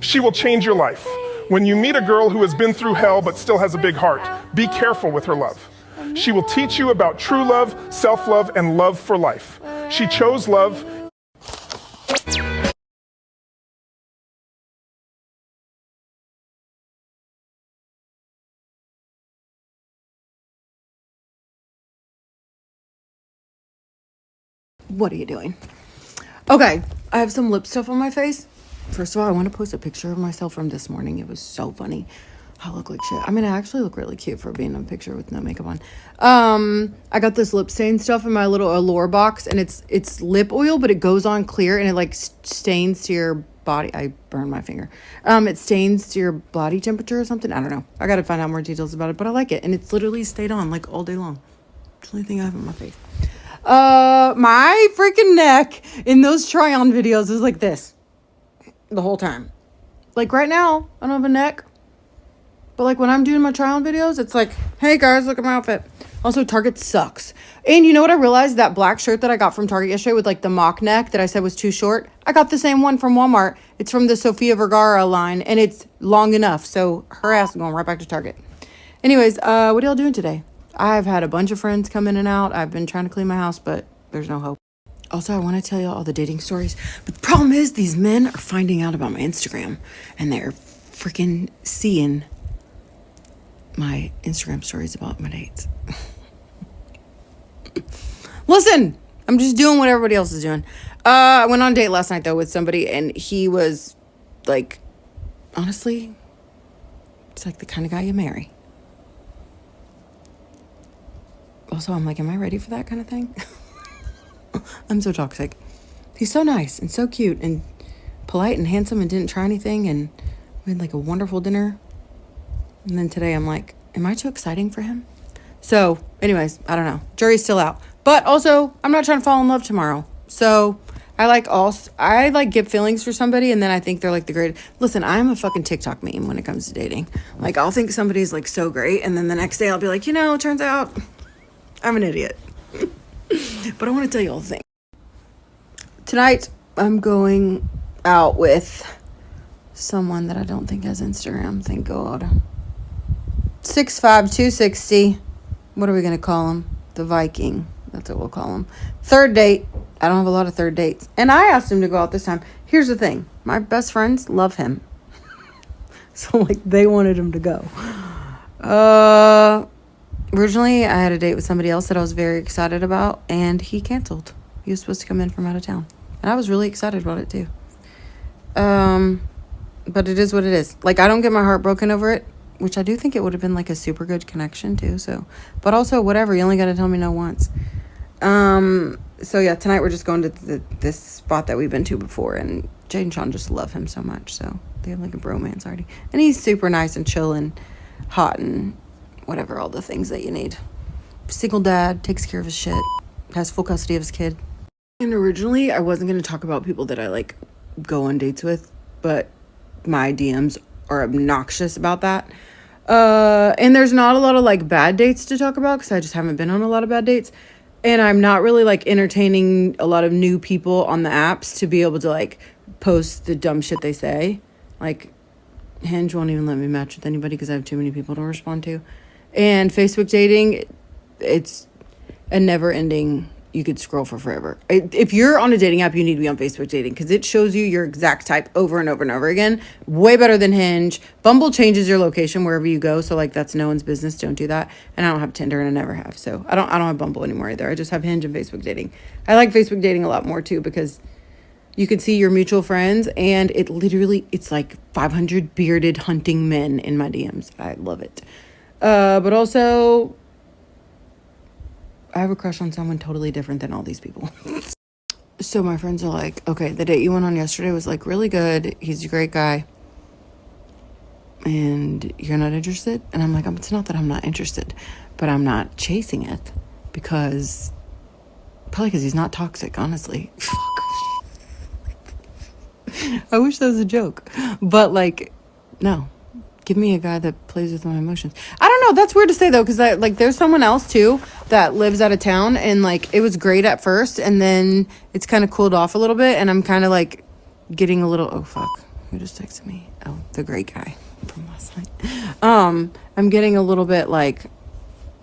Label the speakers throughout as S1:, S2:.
S1: She will change your life. When you meet a girl who has been through hell but still has a big heart, be careful with her love. She will teach you about true love, self-love, and love for life. She chose love.
S2: What are you doing? Okay, I have some lip stuff on my face. First of all, I want to post a picture of myself from this morning. It was so funny. I look like shit. I mean, I actually look really cute for being in a picture with no makeup on. I got this lip stain stuff in my little Allure box, and it's lip oil, but it goes on clear, and it like stains to your body. I burned my finger. It stains to your body temperature or something. I don't know. I got to find out more details about it, but I like it, and it's literally stayed on like all day long. It's the only thing I have on my face. My freaking neck in those try-on videos is like this the whole time. Like right now, I don't have a neck. But like when I'm doing my try-on videos, it's like, hey guys, look at my outfit. Also, Target sucks. And you know what I realized? That black shirt that I got from Target yesterday with like the mock neck that I said was too short. I got the same one from Walmart. It's from the Sofia Vergara line and it's long enough. So her ass is going right back to Target. Anyways, what are y'all doing today? I've had a bunch of friends come in and out. I've been trying to clean my house, but there's no hope. Also, I want to tell you all the dating stories. But the problem is these men are finding out about my Instagram. And they're freaking seeing my Instagram stories about my dates. Listen, I'm just doing what everybody else is doing. I went on a date last night, though, with somebody. And he was, like, honestly, it's like the kind of guy you marry. Also, I'm like, am I ready for that kind of thing? I'm so toxic. He's so nice and so cute and polite and handsome and didn't try anything and we had like a wonderful dinner. And then today I'm like, am I too exciting for him? So anyways, I don't know. Jury's still out. But also, I'm not trying to fall in love tomorrow. So I get feelings for somebody and then I think they're like the great. Listen, I'm a fucking TikTok meme when it comes to dating. Like I'll think somebody's like so great and then the next day I'll be like, it turns out I'm an idiot. But I want to tell you all the thing. Tonight, I'm going out with someone that I don't think has Instagram. Thank God. 6'5", 260. What are we going to call him? The Viking. That's what we'll call him. Third date. I don't have a lot of third dates. And I asked him to go out this time. Here's the thing. My best friends love him. So, like, they wanted him to go. Originally, I had a date with somebody else that I was very excited about, and he canceled. He was supposed to come in from out of town. And I was really excited about it, too. But it is what it is. Like, I don't get my heart broken over it, which I do think it would have been, like, a super good connection, too. So, but also, whatever. You only got to tell me no once. So, yeah, tonight we're just going to this spot that we've been to before, and Jade and Sean just love him so much. So, they have, like, a bromance already. And he's super nice and chill and hot and whatever, all the things that you need. Single dad, takes care of his shit, has full custody of his kid. And originally, I wasn't going to talk about people that I, like, go on dates with, but my DMs are obnoxious about that. And there's not a lot of, like, bad dates to talk about, because I just haven't been on a lot of bad dates. And I'm not really, like, entertaining a lot of new people on the apps to be able to, like, post the dumb shit they say. Like, Hinge won't even let me match with anybody because I have too many people to respond to. And Facebook dating, it's a never-ending, you could scroll for forever. If you're on a dating app, you need to be on Facebook dating because it shows you your exact type over and over and over again. Way better than Hinge. Bumble changes your location wherever you go, so like that's no one's business. Don't do that. And I don't have Tinder and I never have, so I don't have Bumble anymore either. I just have Hinge and Facebook dating. I like Facebook dating a lot more too because you can see your mutual friends and it's like 500 bearded hunting men in my DMs. I love it. But also, I have a crush on someone totally different than all these people. So my friends are like, okay, the date you went on yesterday was like really good. He's a great guy. And you're not interested? And I'm like, it's not that I'm not interested, but I'm not chasing it because he's not toxic, honestly. I wish that was a joke, but like, no. Give me a guy that plays with my emotions. I don't know. That's weird to say, though, because there's someone else, too, that lives out of town. And, like, it was great at first. And then it's kind of cooled off a little bit. And I'm kind of, like, getting a little... Oh, fuck. Who just texted me? Oh, the great guy from last night. I'm getting a little bit like,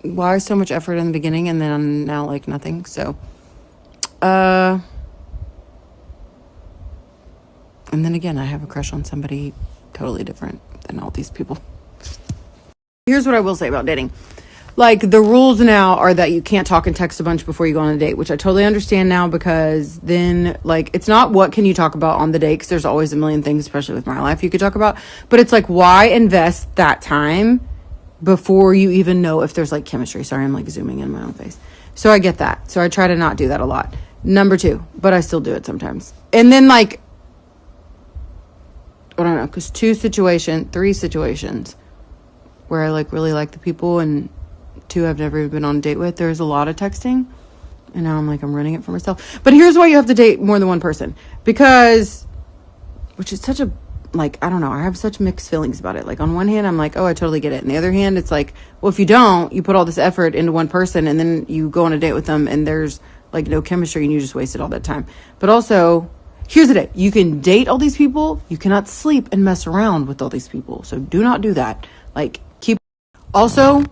S2: why so much effort in the beginning and then now like nothing? So, and then again, I have a crush on somebody totally different than all these people. Here's what I will say about dating. Like, the rules now are that you can't talk and text a bunch before you go on a date, which I totally understand now, because then, like, it's not what can you talk about on the date, because there's always a million things, especially with my life, you could talk about. But it's like, why invest that time before you even know if there's, like, chemistry? Sorry, I'm, like, zooming in my own face. So I get that. So I try to not do that a lot. Number 2, but I still do it sometimes. And then, like, I don't know, because 3 situations where I, like, really like the people, and 2 I've never even been on a date with, there's a lot of texting, and now I'm like, I'm running it for myself. But here's why you have to date more than one person, because, which is such a, like, I don't know, I have such mixed feelings about it. Like, on one hand, I'm like, oh, I totally get it. And the other hand, it's like, well, if you don't, you put all this effort into one person, and then you go on a date with them, and there's, like, no chemistry, and you just wasted all that time. But also, here's the deal. You can date all these people. You cannot sleep and mess around with all these people. So do not do that. Like, also,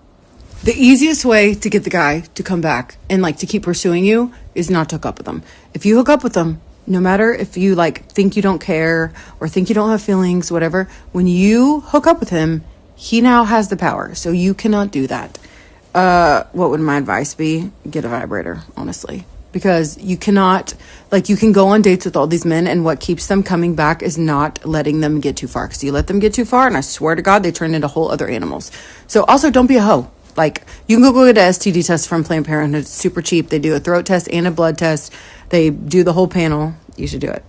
S2: the easiest way to get the guy to come back and, like, to keep pursuing you is not to hook up with them. If you hook up with them, no matter if you, like, think you don't care or think you don't have feelings, whatever, when you hook up with him, he now has the power. So you cannot do that. What would my advice be? Get a vibrator, honestly. Because you cannot, like, you can go on dates with all these men, and what keeps them coming back is not letting them get too far. Because you let them get too far, and I swear to God, they turn into whole other animals. So also, don't be a hoe. Like, you can go get an STD test from Planned Parenthood. It's super cheap. They do a throat test and a blood test. They do the whole panel. You should do it.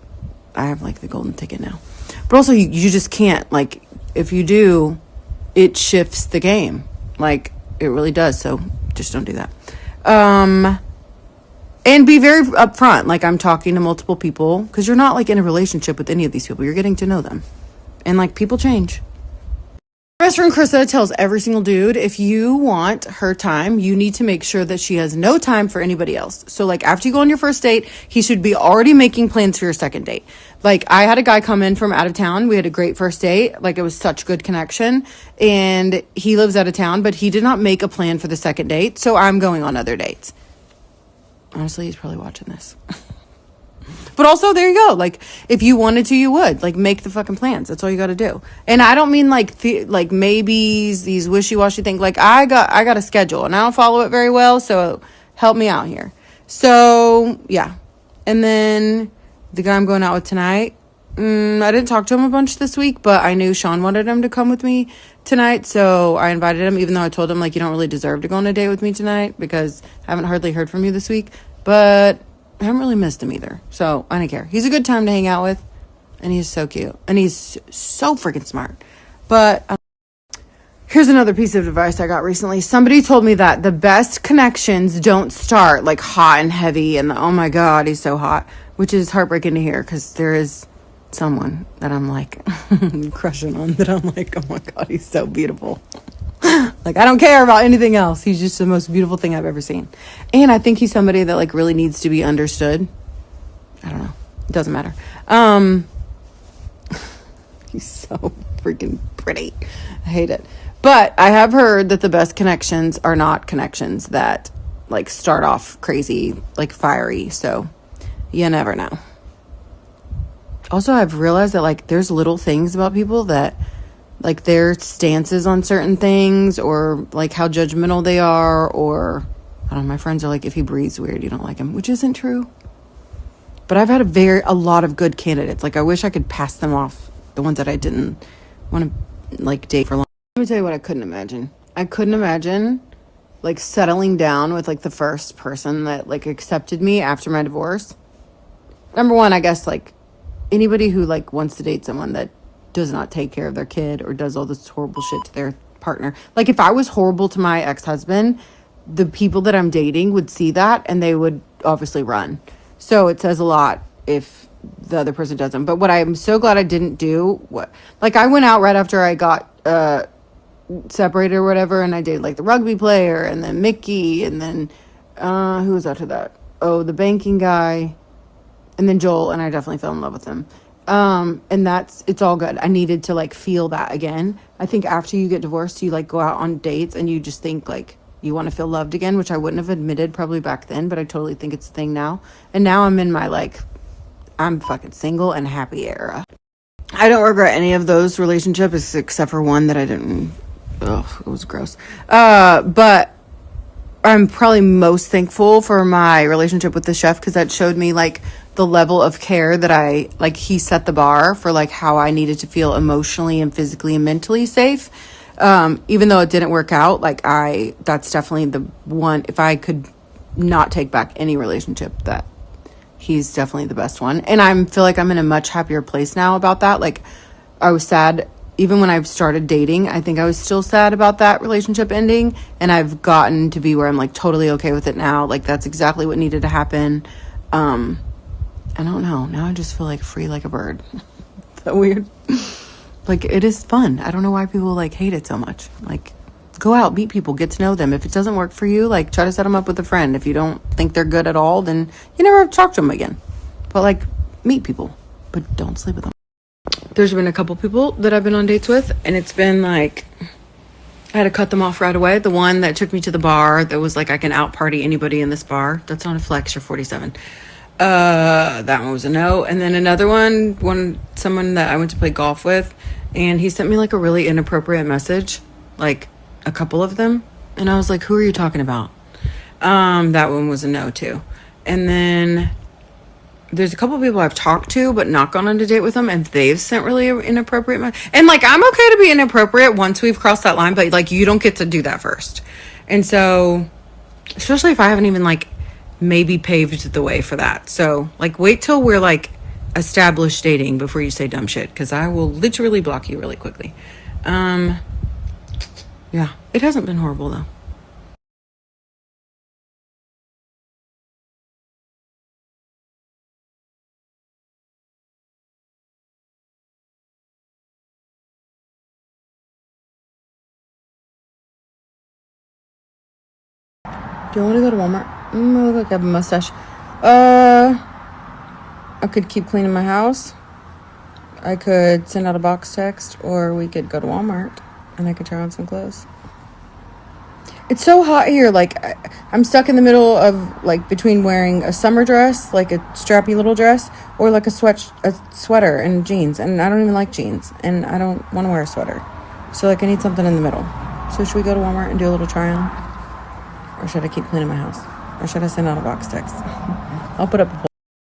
S2: I have, like, the golden ticket now. But also, you just can't. Like, if you do, it shifts the game. Like, it really does. So just don't do that. And be very upfront. Like, I'm talking to multiple people, because you're not, like, in a relationship with any of these people. You're getting to know them. And, like, people change. My best friend Krista tells every single dude, if you want her time, you need to make sure that she has no time for anybody else. So, like, after you go on your first date, he should be already making plans for your second date. Like, I had a guy come in from out of town. We had a great first date. Like, it was such good connection. And he lives out of town, but he did not make a plan for the second date. So I'm going on other dates. Honestly, he's probably watching this. But also, there you go. Like, if you wanted to, you would. Like, make the fucking plans. That's all you got to do. And I don't mean, like, like maybes, these wishy-washy things. Like, I got a schedule, and I don't follow it very well, so help me out here. So, yeah. And then the guy I'm going out with tonight, I didn't talk to him a bunch this week, but I knew Sean wanted him to come with me tonight, so I invited him, even though I told him, like, you don't really deserve to go on a date with me tonight, because I haven't hardly heard from you this week, but I haven't really missed him either, so I don't care. He's a good time to hang out with, and he's so cute, and he's so freaking smart. But here's another piece of advice I got recently. Somebody told me that the best connections don't start, like, hot and heavy, and oh my God, he's so hot, which is heartbreaking to hear, because there is someone that I'm, like, crushing on, that I'm like, oh my God, he's so beautiful. Like, I don't care about anything else. He's just the most beautiful thing I've ever seen. And I think he's somebody that, like, really needs to be understood. I don't know. It doesn't matter. He's so freaking pretty. I hate it. But I have heard that the best connections are not connections that, like, start off crazy, like, fiery. So you never know. Also, I've realized that, like, there's little things about people that, like, their stances on certain things, or, like, how judgmental they are, or, I don't know, my friends are like, if he breathes weird, you don't like him, which isn't true. But I've had a lot of good candidates. Like, I wish I could pass them off, the ones that I didn't want to, like, date for long. Let me tell you what I couldn't imagine. I couldn't imagine, like, settling down with, like, the first person that, like, accepted me after my divorce. Number one, I guess, like, anybody who, like, wants to date someone that does not take care of their kid or does all this horrible shit to their partner. Like, if I was horrible to my ex-husband, the people that I'm dating would see that, and they would obviously run. So it says a lot if the other person doesn't. But what I'm so glad I didn't do, like, I went out right after I got separated or whatever, and I dated, like, the rugby player, and then Mickey, and then who was after that? Oh, the banking guy, and then Joel, and I definitely fell in love with him. And it's all good. I needed to like feel that again. I think after you get divorced, you like go out on dates and you just think like you want to feel loved again, which I wouldn't have admitted probably back then, but I totally think it's a thing now. And now I'm in my like, I'm fucking single and happy era. I don't regret any of those relationships except for one that I didn't. Ugh, it was gross. But I'm probably most thankful for my relationship with the chef because that showed me like the level of care that I like. He set the bar for like how I needed to feel emotionally and physically and mentally safe. Even though it didn't work out, like that's definitely the one. If I could not take back any relationship, that he's definitely the best one. And I feel like I'm in a much happier place now about that. Like I was sad even when I started dating. I think I was still sad about that relationship ending, and I've gotten to be where I'm like totally okay with it now. Like that's exactly what needed to happen. I don't know. Now I just feel like free like a bird. Is that weird? Like it is fun. I don't know why people like hate it so much. Like go out, meet people, get to know them. If it doesn't work for you, like try to set them up with a friend. If you don't think they're good at all, then you never have to talk to them again. But like meet people, but don't sleep with them. There's been a couple people that I've been on dates with, and it's been like I had to cut them off right away. The one that took me to the bar that was like I can out party anybody in this bar. That's not a flex. You're 47. That one was a no. And then another someone that I went to play golf with, and he sent me like a really inappropriate message, like a couple of them, and I was like, who are you talking about? That one was a no too. And then there's a couple of people I've talked to but not gone on a date with them, and they've sent really inappropriate and like I'm okay to be inappropriate once we've crossed that line, but like you don't get to do that first. And so especially if I haven't even like maybe paved the way for that. So like wait till we're like established dating before you say dumb shit, because I will literally block you really quickly. Yeah, it hasn't been horrible though. Do you want to go to Walmart? I look like I have a mustache. I could keep cleaning my house. I could send out a box text, or we could go to Walmart and I could try on some clothes. It's so hot here. Like I'm stuck in the middle of like between wearing a summer dress, like a strappy little dress, or like a sweater and jeans. And I don't even like jeans, and I don't want to wear a sweater. So like I need something in the middle. So should we go to Walmart and do a little try on? Or should I keep cleaning my house? Or should I send out a box text? I'll put up a poll.